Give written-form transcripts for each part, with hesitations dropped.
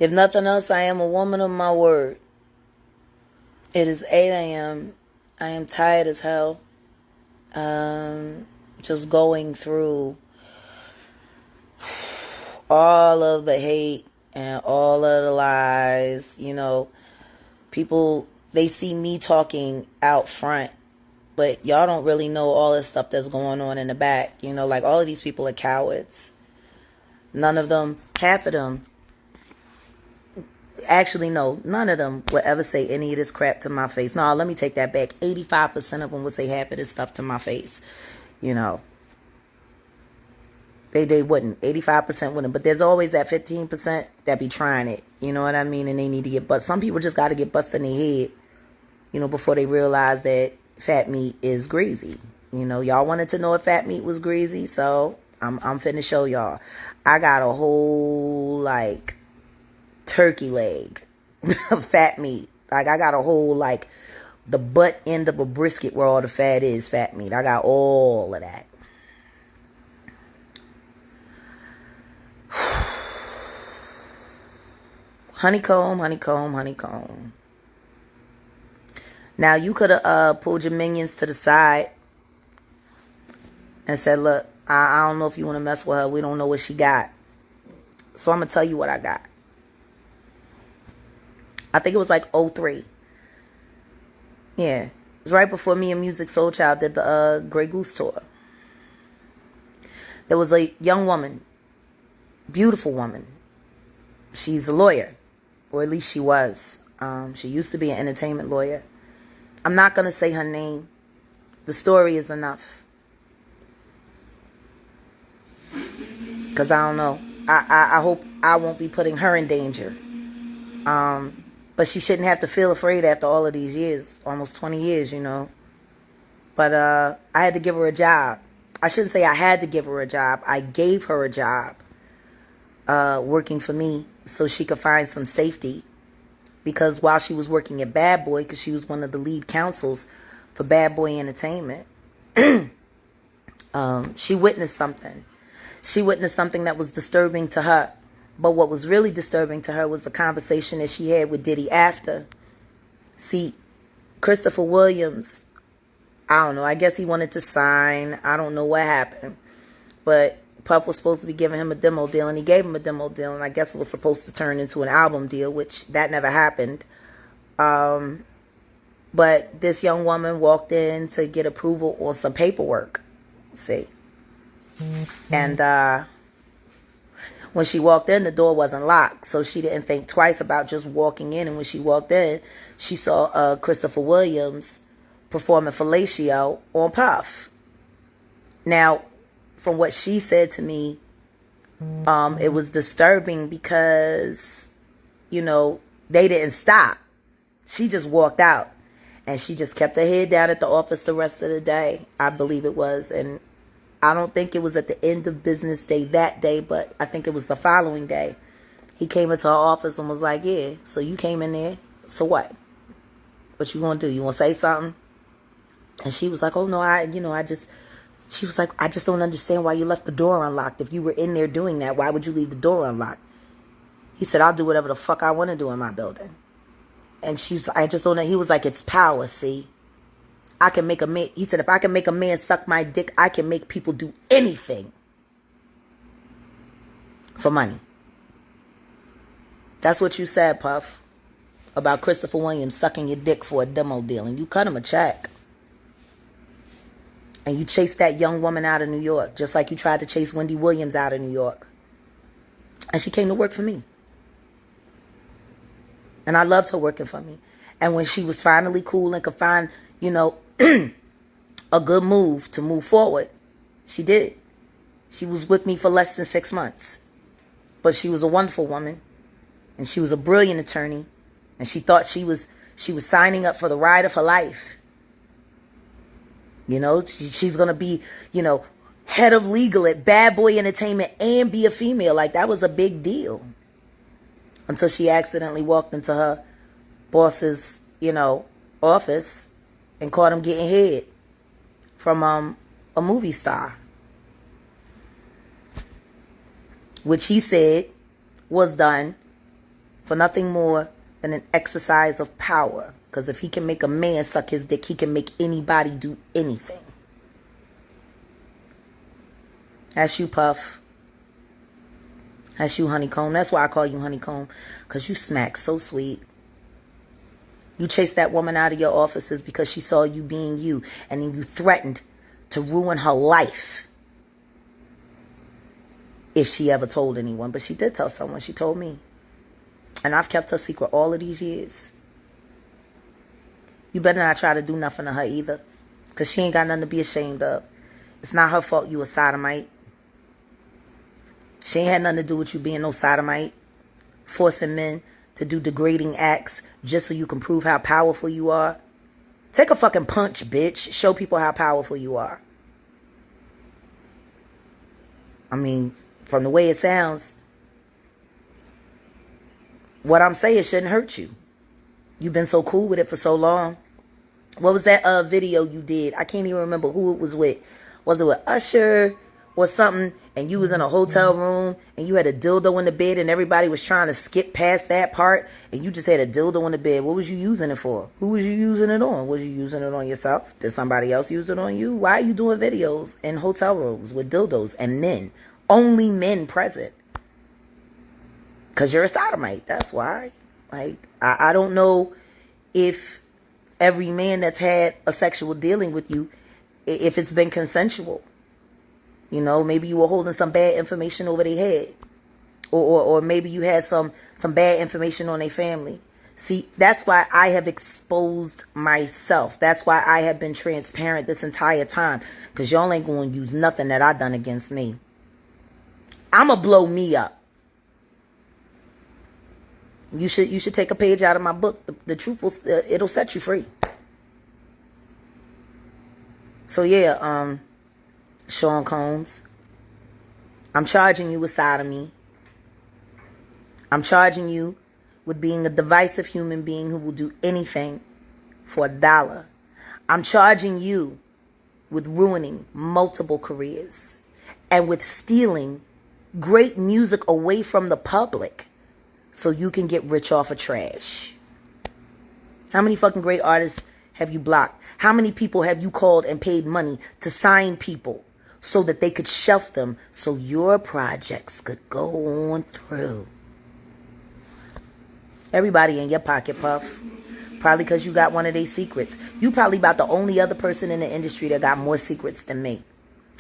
If nothing else, I am a woman of my word. It is 8 a.m. I am tired as hell. Just going through all of the hate and all of the lies. People, they see me talking out front, but y'all don't really know all this stuff that's going on in the back. Like all of these people are cowards. None of them, half of them, actually, no, none of them would ever say any of this crap to my face. No, let me take that back. 85% of them would say half of this stuff to my face. They wouldn't. 85% wouldn't. But there's always that 15% that be trying it. You know what I mean? And they need to get busted. Some people just got to get busted in their head, before they realize that fat meat is greasy. Y'all wanted to know if fat meat was greasy, so I'm finna show y'all. I got a whole, turkey leg of fat meat. I got a whole, the butt end of a brisket where all the fat is fat meat. I got all of that. Honeycomb, honeycomb, honeycomb. Now, you could have pulled your minions to the side and said, look, I don't know if you want to mess with her. We don't know what she got. So I'm going to tell you what I got. I think it was '03. Yeah. It was right before me and Music Soul Child did the Grey Goose tour. There was a young woman, beautiful woman. She's a lawyer, or at least she was. She used to be an entertainment lawyer. I'm not going to say her name. The story is enough. Because I don't know. I hope I won't be putting her in danger. But she shouldn't have to feel afraid after all of these years. Almost 20 years, But I had to give her a job. I shouldn't say I had to give her a job. I gave her a job working for me so she could find some safety. Because while she was working at Bad Boy, because she was one of the lead counsels for Bad Boy Entertainment, she witnessed something. She witnessed something that was disturbing to her. But what was really disturbing to her was the conversation that she had with Diddy after. See, Christopher Williams, I don't know, I guess he wanted to sign. I don't know what happened. But Puff was supposed to be giving him a demo deal, and he gave him a demo deal, and I guess it was supposed to turn into an album deal, which that never happened. But this young woman walked in to get approval on some paperwork. See. And when she walked in, the door wasn't locked, so she didn't think twice about just walking in. And when she walked in, she saw Christopher Williams performing fellatio on Puff. Now, from what she said to me, it was disturbing because, they didn't stop. She just walked out, and she just kept her head down at the office the rest of the day, I believe it was. And I don't think it was at the end of business day that day, but I think it was the following day. He came into her office and was like, yeah, so you came in there, so what? What you gonna do? You wanna say something? And she was like, oh no, she was like, I just don't understand why you left the door unlocked. If you were in there doing that, why would you leave the door unlocked? He said, I'll do whatever the fuck I want to do in my building. And I just don't know. He was like, it's power, see? I can make a man, he said, if I can make a man suck my dick, I can make people do anything for money. That's what you said, Puff, about Christopher Williams sucking your dick for a demo deal. And you cut him a check. And you chased that young woman out of New York, just like you tried to chase Wendy Williams out of New York. And she came to work for me. And I loved her working for me. And when she was finally cool and could find, a good move to move forward, she did. She was with me for less than 6 months. But she was a wonderful woman. And she was a brilliant attorney. And she thought she was signing up for the ride of her life. She's going to be, head of legal at Bad Boy Entertainment and be a female. Like, that was a big deal. Until she accidentally walked into her boss's, office and caught him getting head from a movie star. Which he said was done for nothing more than an exercise of power. Because if he can make a man suck his dick, he can make anybody do anything. That's you, Puff. That's you, Honeycomb. That's why I call you Honeycomb. Because you smack so sweet. You chased that woman out of your offices because she saw you being you. And then you threatened to ruin her life if she ever told anyone. But she did tell someone. She told me. And I've kept her secret all of these years. You better not try to do nothing to her either. Because she ain't got nothing to be ashamed of. It's not her fault you a sodomite. She ain't had nothing to do with you being no sodomite. Forcing men to do degrading acts just so you can prove how powerful you are. Take a fucking punch, bitch. Show people how powerful you are. I mean, from the way it sounds, what I'm saying shouldn't hurt you. You've been so cool with it for so long. What was that video you did? I can't even remember who it was with. Was it with Usher or something? And you was in a hotel room and you had a dildo in the bed and everybody was trying to skip past that part and you just had a dildo in the bed. What was you using it for? Who was you using it on? Was you using it on yourself? Did somebody else use it on you? Why are you doing videos in hotel rooms with dildos and men? Only men present. Because you're a sodomite. That's why. Like, I don't know if every man that's had a sexual dealing with you, if it's been consensual. You know, maybe you were holding some bad information over their head. Or maybe you had some bad information on their family. See, that's why I have exposed myself. That's why I have been transparent this entire time. Because y'all ain't going to use nothing that I done against me. I'ma blow me up. You should take a page out of my book. The truth will it'll set you free. So yeah, Sean Combs, I'm charging you with sodomy. I'm charging you with being a divisive human being who will do anything for $1. I'm charging you with ruining multiple careers and with stealing great music away from the public so you can get rich off of trash. How many fucking great artists have you blocked? How many people have you called and paid money to sign people so that they could shelf them so your projects could go on through? Everybody in your pocket, Puff. Probably because you got one of their secrets. You probably about the only other person in the industry that got more secrets than me.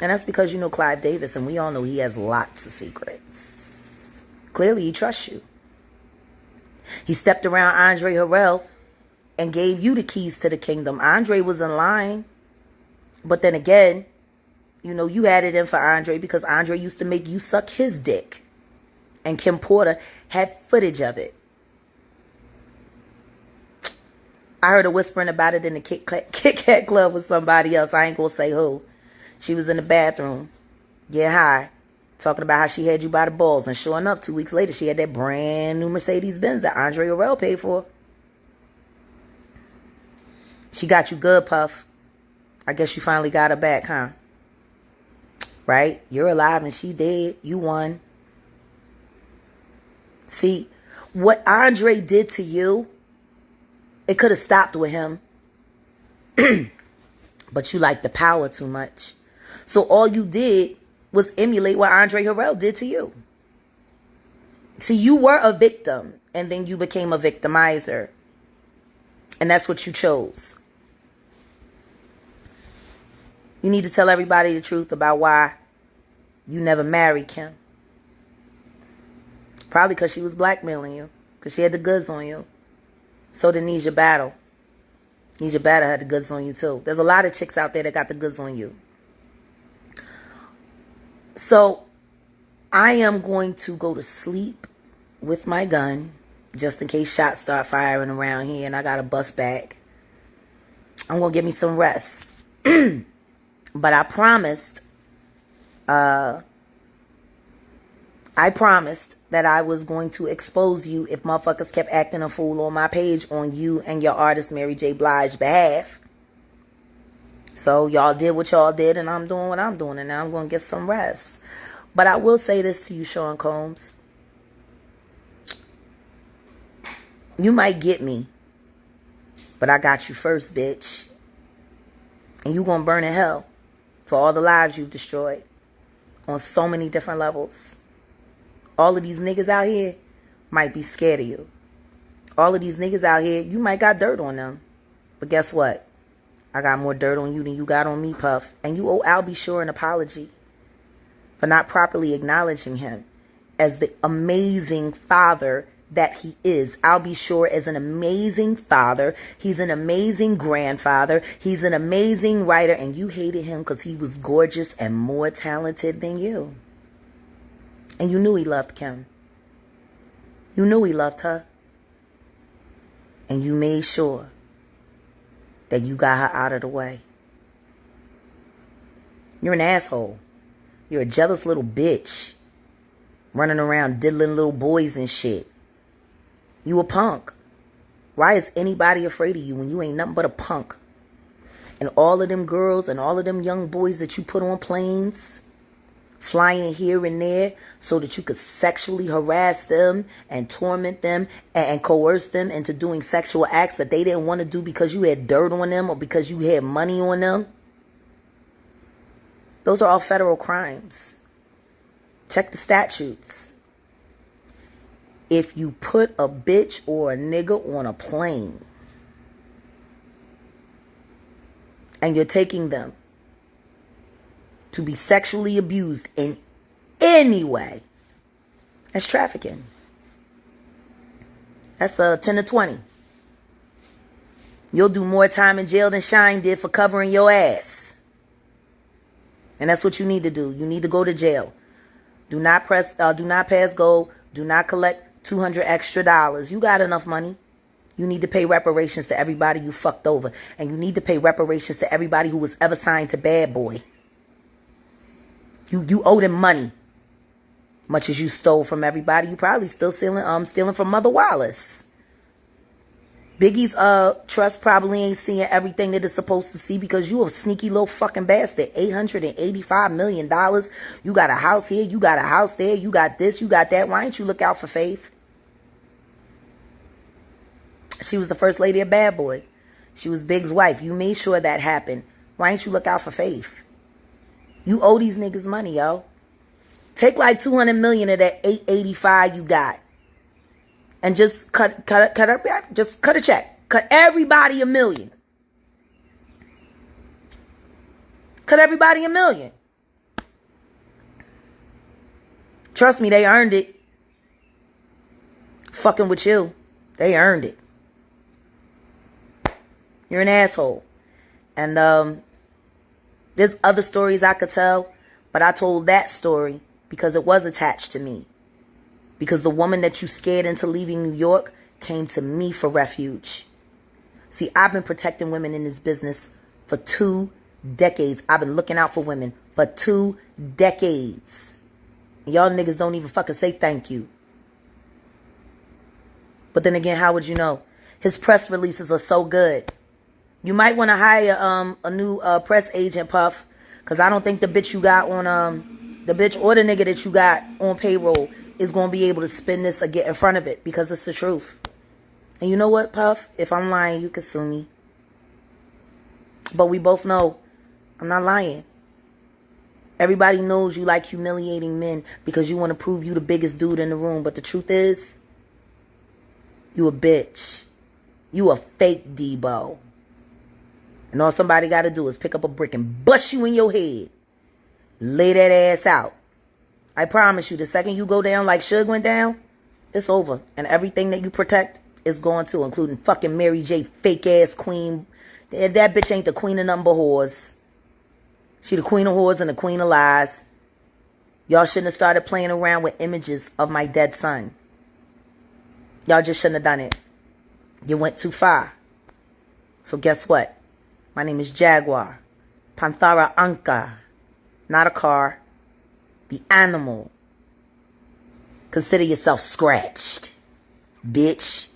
And that's because you know Clive Davis, and we all know he has lots of secrets. Clearly, he trusts you. He stepped around Andre Harrell and gave you the keys to the kingdom. Andre was in line. But then again, you know, you had it in for Andre because Andre used to make you suck his dick. And Kim Porter had footage of it. I heard her whispering about it in the Kit Kat Club with somebody else. I ain't going to say who. She was in the bathroom, getting high, talking about how she had you by the balls. And sure enough, 2 weeks later, she had that brand new Mercedes-Benz that Andre Harrell paid for. She got you good, Puff. I guess you finally got her back, huh? Right? You're alive and she dead. You won. See, what Andre did to you, it could have stopped with him. But you like the power too much. So all you did was emulate what Andre Harrell did to you. See, you were a victim and then you became a victimizer. And that's what you chose. You need to tell everybody the truth about why you never married Kim. Probably because she was blackmailing you. Because she had the goods on you. So did Nisha Battle. Nisha Battle had the goods on you too. There's a lot of chicks out there that got the goods on you. So I am going to go to sleep with my gun just in case shots start firing around here and I got to bust back. I'm going to give me some rest. But I promised that I was going to expose you if motherfuckers kept acting a fool on my page on you and your artist Mary J. Blige's behalf. So y'all did what y'all did and I'm doing what I'm doing and now I'm going to get some rest. But I will say this to you, Sean Combs. You might get me, but I got you first, bitch. And you gonna burn in hell for all the lives you've destroyed on so many different levels. All of these niggas out here might be scared of you. All of these niggas out here, you might got dirt on them. But guess what? I got more dirt on you than you got on me, Puff. And you owe Albie Shore an apology for not properly acknowledging him as the amazing father that he is. Albie Shore is an amazing father. He's an amazing grandfather. He's an amazing writer. And you hated him because he was gorgeous and more talented than you. And you knew he loved Kim. You knew he loved her. And you made sure that you got her out of the way. You're an asshole. You're a jealous little bitch. Running around diddling little boys and shit. You a punk. Why is anybody afraid of you when you ain't nothing but a punk? And all of them girls and all of them young boys that you put on planes, flying here and there so that you could sexually harass them and torment them and coerce them into doing sexual acts that they didn't want to do because you had dirt on them or because you had money on them. Those are all federal crimes. Check the statutes. If you put a bitch or a nigga on a plane and you're taking them to be sexually abused in any way, that's trafficking. That's 10 to 20. You'll do more time in jail than Shine did for covering your ass. And that's what you need to do. You need to go to jail. Do not pass go. Do not collect $200 extra. You got enough money. You need to pay reparations to everybody you fucked over. And you need to pay reparations to everybody who was ever signed to Bad Boy. You owe them money. Much as you stole from everybody, you probably still stealing from Mother Wallace. Biggie's trust probably ain't seeing everything that it's supposed to see because you a sneaky little fucking bastard. $885 million. You got a house here. You got a house there. You got this. You got that. Why didn't you look out for Faith? She was the first lady of Bad Boy. She was Big's wife. You made sure that happened. Why didn't you look out for Faith? You owe these niggas money, yo. Take like $200 million of that $885 you got. And just cut a check. Cut everybody $1 million. Cut everybody $1 million. Trust me, they earned it. Fucking with you. They earned it. You're an asshole. And there's other stories I could tell, but I told that story because it was attached to me. Because the woman that you scared into leaving New York came to me for refuge. See, I've been protecting women in this business for 2 decades. I've been looking out for women for 2 decades. And y'all niggas don't even fucking say thank you. But then again, how would you know? His press releases are so good. You might want to hire a new press agent, Puff. Because I don't think the bitch you got on, the bitch or the nigga that you got on payroll is going to be able to spin this or get in front of it because it's the truth. And you know what, Puff? If I'm lying, you can sue me. But we both know I'm not lying. Everybody knows you like humiliating men because you want to prove you the biggest dude in the room. But the truth is, you a bitch. You a fake Debo. And all somebody got to do is pick up a brick and bust you in your head. Lay that ass out. I promise you, the second you go down like Suge went down, it's over. And everything that you protect is going to, including fucking Mary J. fake ass queen. That bitch ain't the queen of nothing but whores. She the queen of whores and the queen of lies. Y'all shouldn't have started playing around with images of my dead son. Y'all just shouldn't have done it. You went too far. So guess what? My name is Jaguar. Panthera Anka. Not a car. The animal. Consider yourself scratched, bitch.